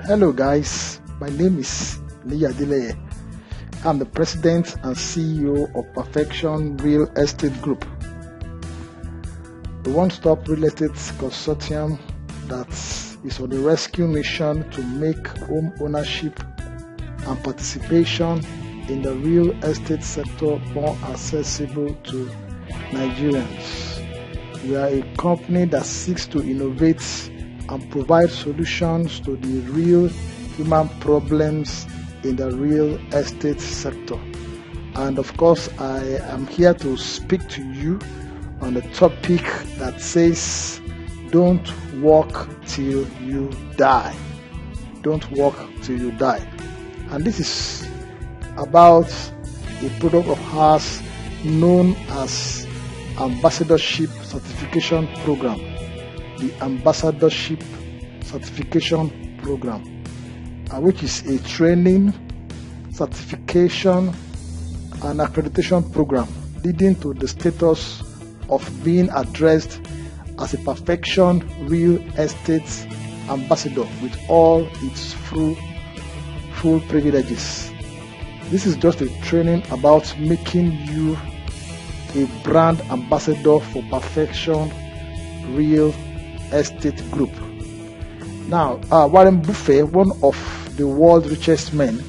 Hello guys, my name is Niyadile. I'm the President and CEO of Perfection Real Estate Group, the one-stop real estate consortium that is on a rescue mission to make home ownership and participation in the real estate sector more accessible to Nigerians. We are a company that seeks to innovate and provide solutions to the real human problems in the real estate sector. And of course, I am here to speak to you on a topic that says, don't work till you die. Don't work till you die. And this is about a product of ours known as Ambassadorship Certification Program. The Ambassadorship Certification Program, which is a training, certification, and accreditation program leading to the status of being addressed as a Perfection Real Estate Ambassador with all its full privileges. This is just a training about making you a brand ambassador for Perfection Real Estate Group. Now, Warren Buffett, one of the world's richest men,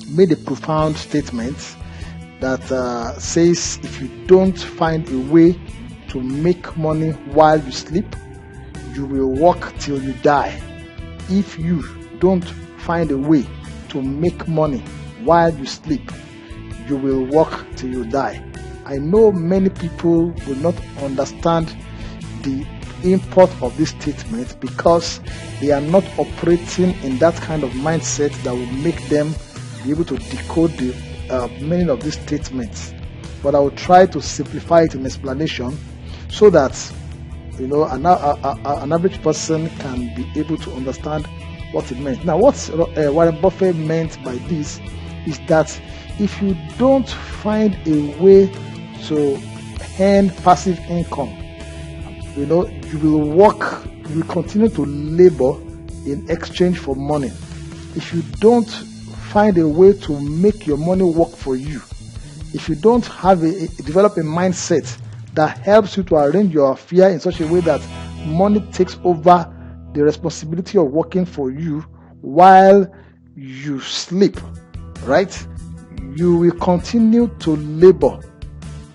made a profound statement that says, if you don't find a way to make money while you sleep, you will work till you die. If you don't find a way to make money while you sleep, you will work till you die. I know many people will not understand the import of this statement because they are not operating in that kind of mindset that will make them be able to decode the meaning of this statement. But I will try to simplify it in explanation so that an average person can be able to understand what it meant. Now, what Warren Buffett meant by this is that if you don't find a way to earn passive income, you will continue to labor in exchange for money. If you don't find a way to make your money work for you, if you don't develop a mindset that helps you to arrange your affairs in such a way that money takes over the responsibility of working for you while you sleep, right? You will continue to labor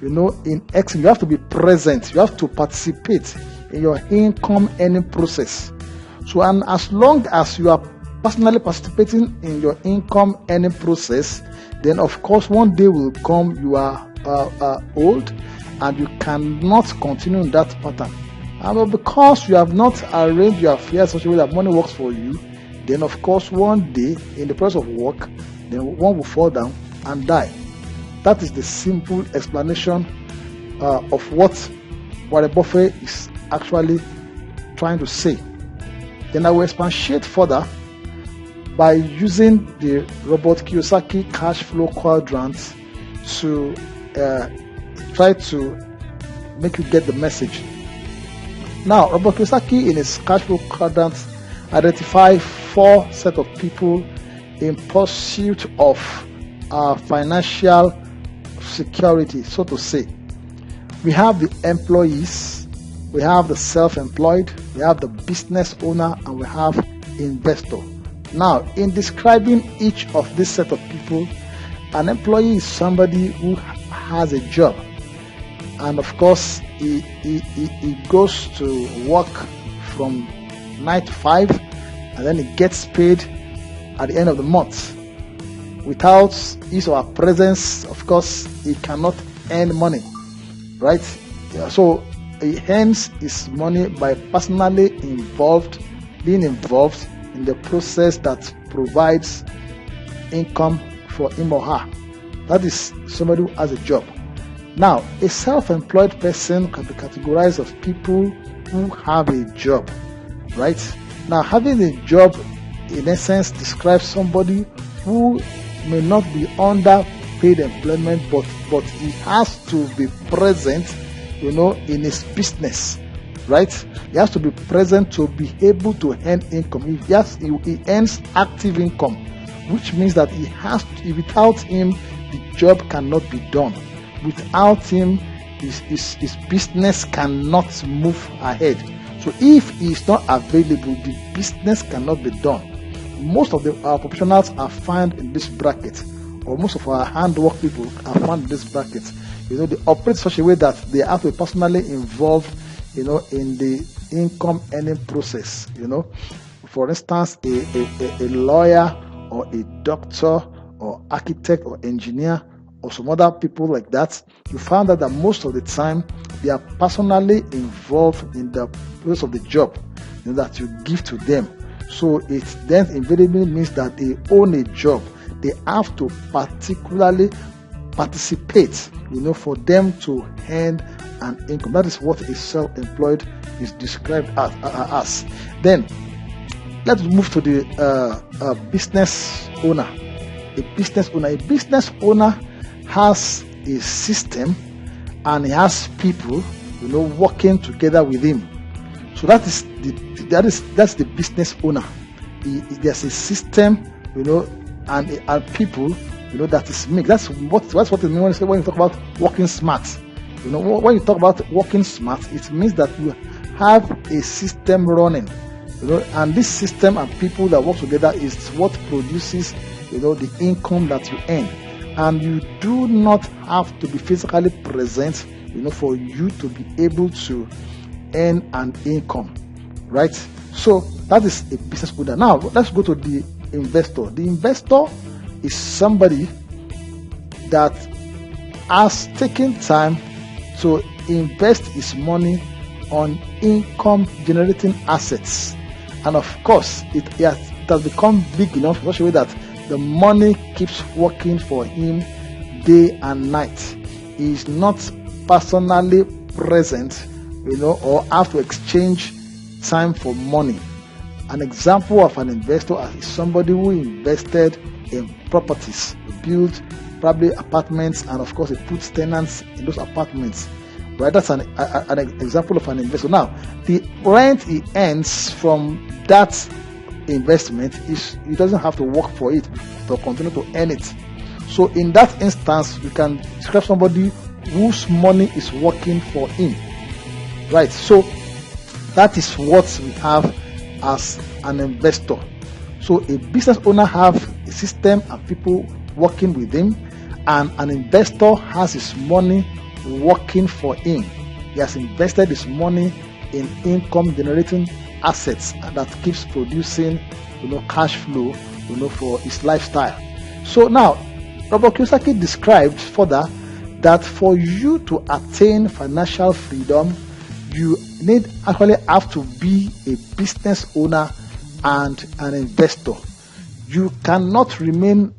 in exchange. You have to be present. You have to participate in your income earning process. So, and as long as you are personally participating in your income earning process, then of course one day will come you are old and you cannot continue in that pattern. And because you have not arranged your affairs such a way that money works for you, then of course one day in the process of work, then one will fall down and die. That is the simple explanation of what Warren Buffett is actually trying to say. Then I will expatiate further by using the Robert Kiyosaki cash flow quadrant to try to make you get the message. Now, Robert Kiyosaki in his cash flow quadrant identifies 4 sets of people in pursuit of financial security, so to say. We have the employees, we have the self-employed, we have the business owner, and we have investor. Now, in describing each of these set of people, an employee is somebody who has a job, and of course he goes to work from 9 to 5, and then he gets paid at the end of the month. Without his or her presence, of course, he cannot earn money, right? So he earns his money by personally being involved in the process that provides income for him or her. That is somebody who has a job. Now, a self-employed person can be categorized as people who have a job, right? Now, having a job, in essence, describes somebody who may not be under paid employment, but he has to be present, in his business, right? He has to be present to be able to earn income. He earns active income, which means that without him, the job cannot be done. Without him, his business cannot move ahead. So if he is not available, the business cannot be done. Most of our professionals are found in this bracket, or most of our handwork people are found in this bracket. They operate such a way that they have to be personally involved, in the income earning process. For instance, a lawyer or a doctor or architect or engineer or some other people like that, you find that most of the time they are personally involved in the process of the job that you give to them. So it then invariably means that they own a job. They have to particularly participate, for them to earn an income. That is what a self-employed is described as. Then let's move to the business owner. A business owner has a system, and he has people, working together with him. So that's the business owner. There's a system, and people, that is mixed. That's what it means when you talk about working smart. When you talk about working smart, it means that you have a system running, and this system and people that work together is what produces, the income that you earn. And you do not have to be physically present, for you to be able to earn an income, right? So that is a business owner. Now let's go to the investor. The investor is somebody that has taken time to invest his money on income generating assets, and of course it has become big enough in such a way that the money keeps working for him day and night. He is not personally present, or have to exchange time for money. An example of an investor is somebody who invested in properties, built probably apartments, and of course he puts tenants in those apartments, right? That's an example of an investor. Now the rent he earns from that investment he doesn't have to work for it to continue to earn it. So in that instance, we can describe somebody whose money is working for him, right? So that is what we have as an investor. So a business owner have a system and people working with him, and an investor has his money working for him. He has invested his money in income generating assets, and that keeps producing, cash flow, for his lifestyle. So now, Robert Kiyosaki described further that for you to attain financial freedom, you actually have to be a business owner and an investor. You cannot remain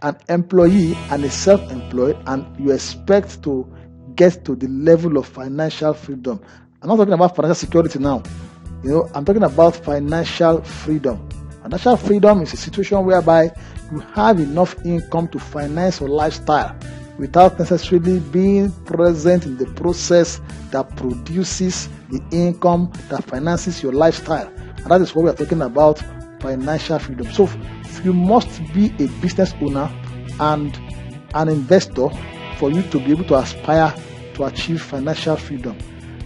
an employee and a self-employed and you expect to get to the level of financial freedom. I'm not talking about financial security now. I'm talking about financial freedom. Financial freedom is a situation whereby you have enough income to finance your lifestyle without necessarily being present in the process that produces the income that finances your lifestyle. And that is what we are talking about, financial freedom. So you must be a business owner and an investor for you to be able to aspire to achieve financial freedom.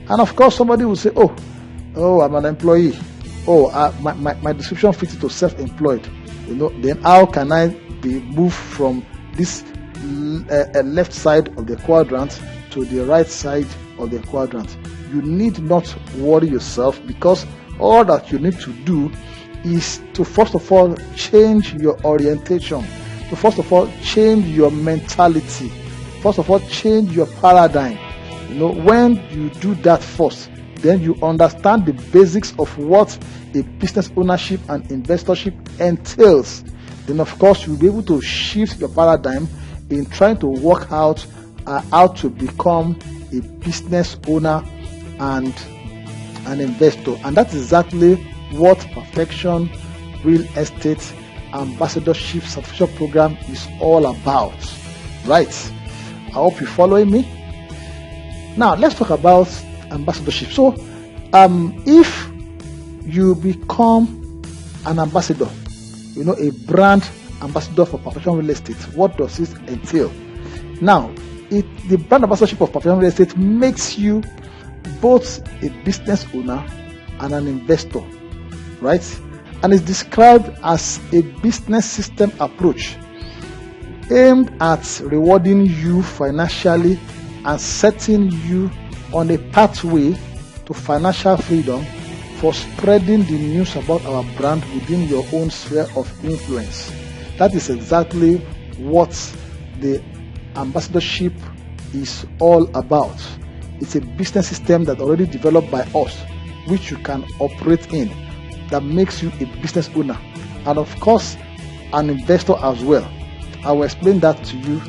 And of course, somebody will say, oh, I'm an employee. My description fits to self-employed. Then how can I be moved from this left side of the quadrant to the right side of the quadrant? You need not worry yourself, because all that you need to do is to first of all change your orientation, to first of all change your mentality, first of all change your paradigm. When you do that first, then you understand the basics of what a business ownership and investorship entails. Then of course you'll be able to shift your paradigm in trying to work out how to become a business owner and an investor. And that's exactly what Perfection Real Estate Ambassadorship Certification Program is all about, right? I hope you're following me. Now let's talk about ambassadorship. So If you become an ambassador, a brand ambassador for Perfection Real Estate, what does this entail? Now, the brand ambassadorship of Perfection Real Estate makes you both a business owner and an investor, right? And it's described as a business system approach aimed at rewarding you financially and setting you on a pathway to financial freedom for spreading the news about our brand within your own sphere of influence. That is exactly what the ambassadorship is all about. It's a business system that already developed by us, which you can operate in, that makes you a business owner and of course an investor as well. I will explain that to you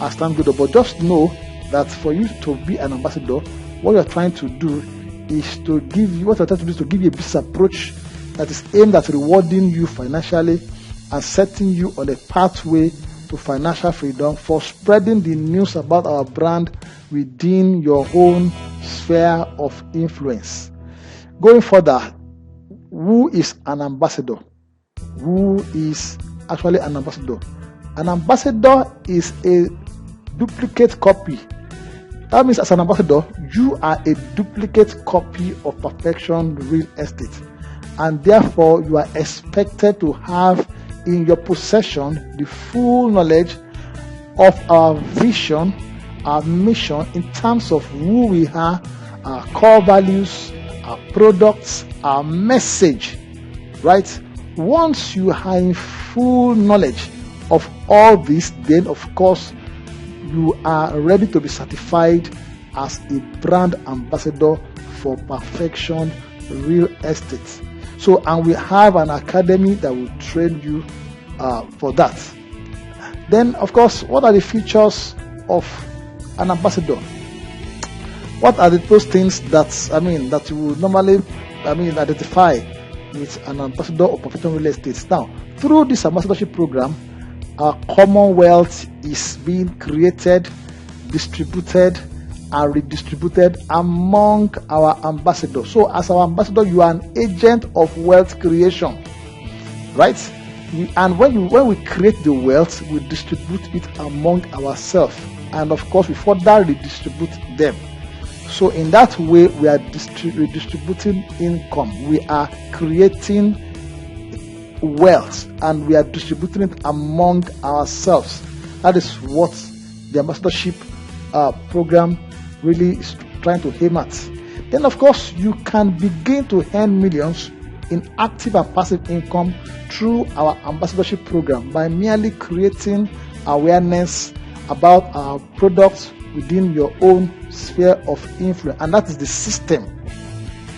as time goes on, but just know that for you to be an ambassador, what you're trying to do is to give you a business approach that is aimed at rewarding you financially and setting you on a pathway to financial freedom for spreading the news about our brand within your own sphere of influence. Going further, who is an ambassador? Who is actually an ambassador? An ambassador is a duplicate copy. That means as an ambassador, you are a duplicate copy of Perfection Real Estate, and therefore you are expected to have in your possession the full knowledge of our vision, our mission in terms of who we are, our core values, our products, our message, right? Once you are in full knowledge of all this, then of course you are ready to be certified as a brand ambassador for Perfection Real Estate. So, and we have an academy that will train you for that. Then, of course, what are the features of an ambassador? What are those things that you would normally identify with an ambassador of Perfection Real Estate? Now, through this ambassadorship program, our commonwealth is being created, distributed, and redistributed among our ambassadors. So as our ambassador, you are an agent of wealth creation, right? And when we create the wealth, we distribute it among ourselves, and of course we further redistribute them. So in that way, we are redistributing income, we are creating wealth, and we are distributing it among ourselves. That is what the ambassadorship program really is trying to aim at. Then of course you can begin to earn millions in active and passive income through our ambassadorship program by merely creating awareness about our products within your own sphere of influence, and that is the system.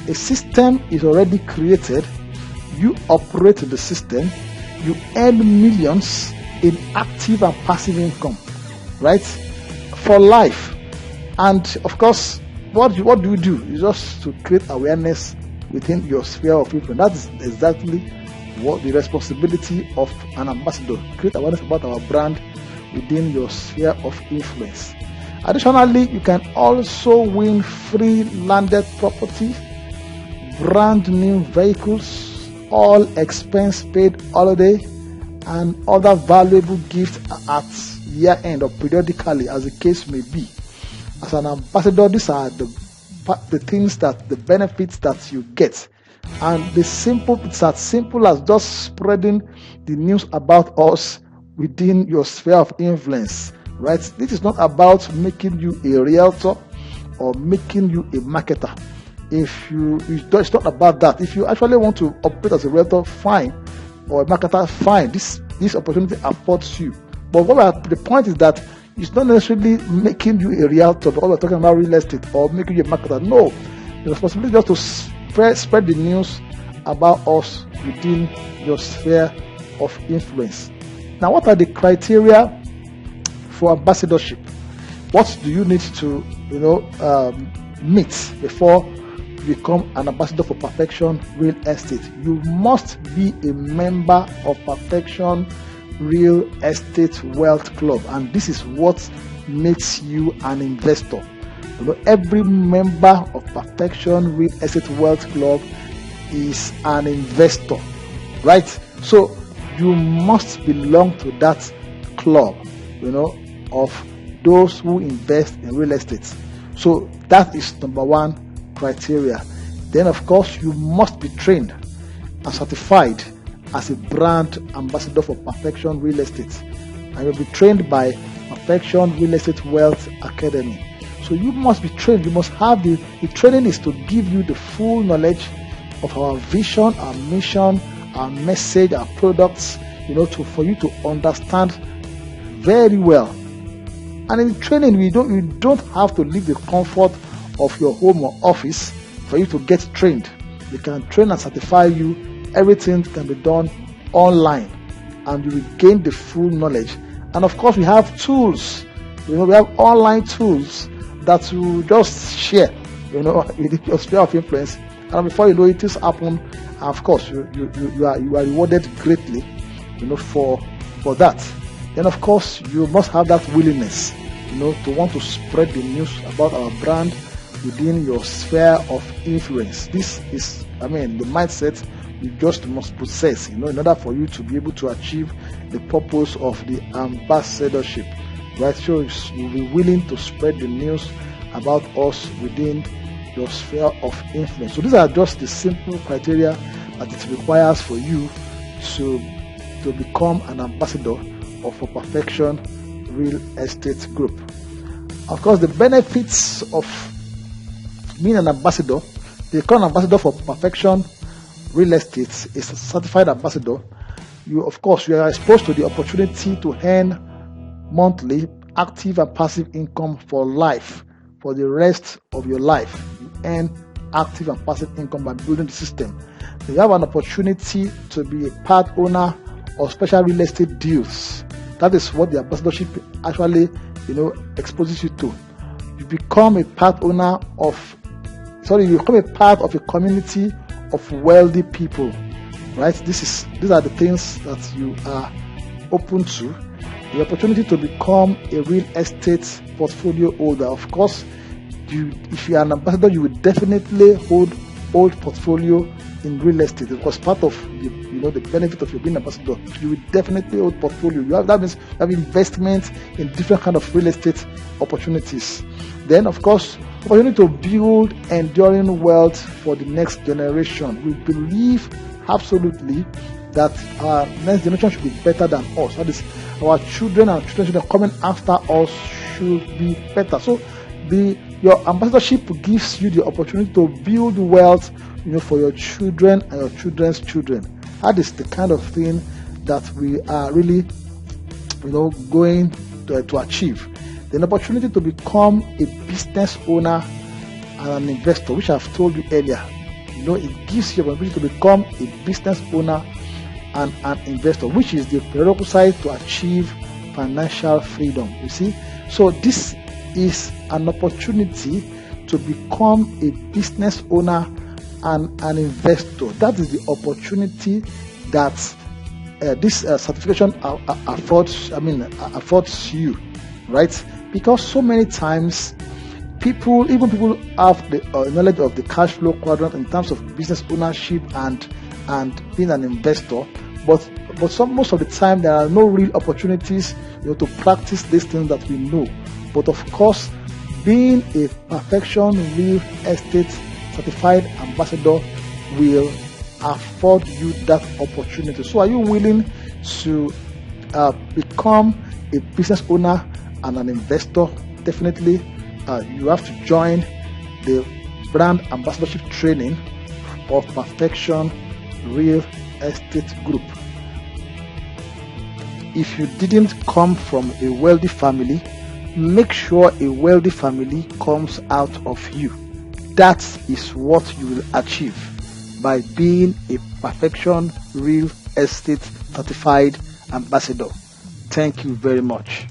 A system is already created, you operate the system, you earn millions in active and passive income, right, for life. And of course, what do you do? You just to create awareness within your sphere of influence. That is exactly what the responsibility of an ambassador: create awareness about our brand within your sphere of influence. Additionally, you can also win free landed property, brand new vehicles, all expense paid holiday, and other valuable gifts at year end or periodically, as the case may be. As an ambassador, these are the things, that the benefits that you get, and it's as simple as just spreading the news about us within your sphere of influence, right? This is not about making you a realtor or making you a marketer. It's not about that. If you actually want to operate as a realtor, fine, or a marketer, fine. This opportunity affords you. But the point is that it's not necessarily making you a realtor, but we're talking about real estate, or making you a marketer. No, the responsibility is just to spread the news about us within your sphere of influence. Now, what are the criteria for ambassadorship? What do you need to meet before you become an ambassador for Perfection Real Estate? You must be a member of Perfection Real Estate Wealth Club, and this is what makes you an investor. Every member of Perfection Real Estate Wealth Club is an investor, right? So you must belong to that club, of those who invest in real estate. So that is number one criteria. Then, of course, you must be trained and certified as a brand ambassador for Perfection Real Estate, and you'll be trained by Perfection Real Estate Wealth Academy. So you must be trained. You must have the training is to give you the full knowledge of our vision, our mission, our message, our products, for you to understand very well. And in training, you don't have to leave the comfort of your home or office for you to get trained. We can train and certify you. Everything can be done online, and you will gain the full knowledge. And of course, we have tools. We have online tools that you just share, with your sphere of influence. And before you know it, this happen. And of course, you are rewarded greatly, for that. Then of course, you must have that willingness, to want to spread the news about our brand within your sphere of influence. This is, the mindset you just must possess, in order for you to be able to achieve the purpose of the ambassadorship. Right, so you'll be willing to spread the news about us within your sphere of influence. So these are just the simple criteria that it requires for you to become an ambassador of a Perfection Real Estate Group. Of course, the benefits of being an ambassador, the current ambassador for Perfection Real Estate is a certified ambassador. You are exposed to the opportunity to earn monthly active and passive income for life, for the rest of your life. You earn active and passive income by building the system. You have an opportunity to be a part owner of special real estate deals. That is what the ambassadorship actually, exposes you to. You become a part owner you become a part of a community of wealthy people, right? These are the things that you are open to. The opportunity to become a real estate portfolio holder. Of course, if you are an ambassador, you will definitely hold portfolio in real estate, because part of the benefit of your being an ambassador, you will definitely hold portfolio. That means you have investment in different kind of real estate opportunities. Then, of course, opportunity to build enduring wealth for the next generation. We believe absolutely that our next generation should be better than us. That is, our children and children coming after us should be better. So your ambassadorship gives you the opportunity to build wealth, for your children and your children's children. That is the kind of thing that we are really, going to achieve. The opportunity to become a business owner and an investor, which I've told you earlier. It gives you the opportunity to become a business owner and an investor, which is the prerequisite to achieve financial freedom. You see, so this is an opportunity to become a business owner and an investor. That is the opportunity that this certification affords you, right? Because so many times people have the knowledge of the cash flow quadrant in terms of business ownership and being an investor, but most of the time there are no real opportunities to practice these things that we know. But of course, being a Perfection Real Estate certified ambassador will afford you that opportunity. So are you willing to become a business owner and an investor? Definitely you have to join the brand ambassadorship training of Perfection Real Estate Group. If you didn't come from a wealthy family, make sure a wealthy family comes out of you. That is what you will achieve by being a Perfection Real Estate certified ambassador. Thank you very much.